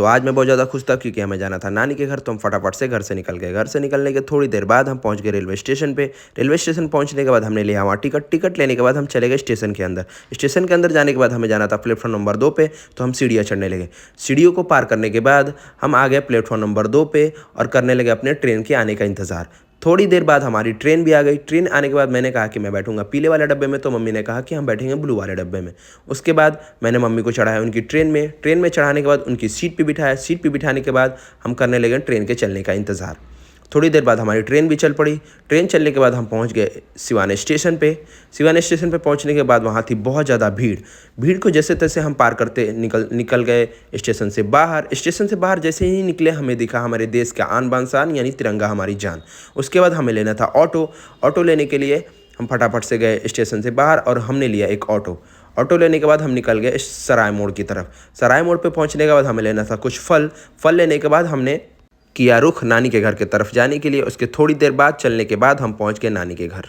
तो आज मैं बहुत ज़्यादा खुश था क्योंकि हमें जाना था नानी के घर, तो हम फटाफट से घर से निकल गए। घर से निकलने के थोड़ी देर बाद हम पहुंच गए रेलवे स्टेशन पे। रेलवे स्टेशन पहुंचने के बाद हमने लिया वहाँ टिकट लेने के बाद हम चले गए स्टेशन के अंदर। स्टेशन के अंदर जाने के बाद हमें जाना था प्लेटफॉर्म नंबर 2 पे, तो हम सीढ़ियाँ चढ़ने लगे। सीढ़ियों को पार करने के बाद हम आ गए प्लेटफॉर्म नंबर 2 पे और करने लगे अपने ट्रेन के आने का इंतज़ार। थोड़ी देर बाद हमारी ट्रेन भी आ गई। ट्रेन आने के बाद मैंने कहा कि मैं बैठूंगा पीले वाले डब्बे में, तो मम्मी ने कहा कि हम बैठेंगे ब्लू वाले डब्बे में। उसके बाद मैंने मम्मी को चढ़ाया उनकी ट्रेन में चढ़ाने के बाद उनकी सीट पे बिठाया। सीट पे बिठाने के बाद हम करने लगे ट्रेन के चलने का इंतज़ार। थोड़ी देर बाद हमारी ट्रेन भी चल पड़ी। ट्रेन चलने के बाद हम पहुंच गए सिवान स्टेशन पे। सिवान स्टेशन पे पहुंचने के बाद वहाँ थी बहुत ज़्यादा भीड़। भीड़ को जैसे तैसे हम पार करते निकल गए स्टेशन से बाहर। स्टेशन से बाहर जैसे ही निकले हमें दिखा हमारे देश का आन बान शान यानी तिरंगा हमारी जान। उसके बाद हमें लेना था ऑटो लेने के लिए हम फटाफट से गए स्टेशन से बाहर और हमने लिया एक ऑटो लेने के बाद हम निकल गए सराय मोड़ की तरफ। सराय मोड़ पे पहुंचने के बाद हमें लेना था कुछ फल लेने के बाद हमने किया रुख नानी के घर की तरफ जाने के लिए। उसके थोड़ी देर बाद चलने के बाद हम पहुंच गए नानी के घर।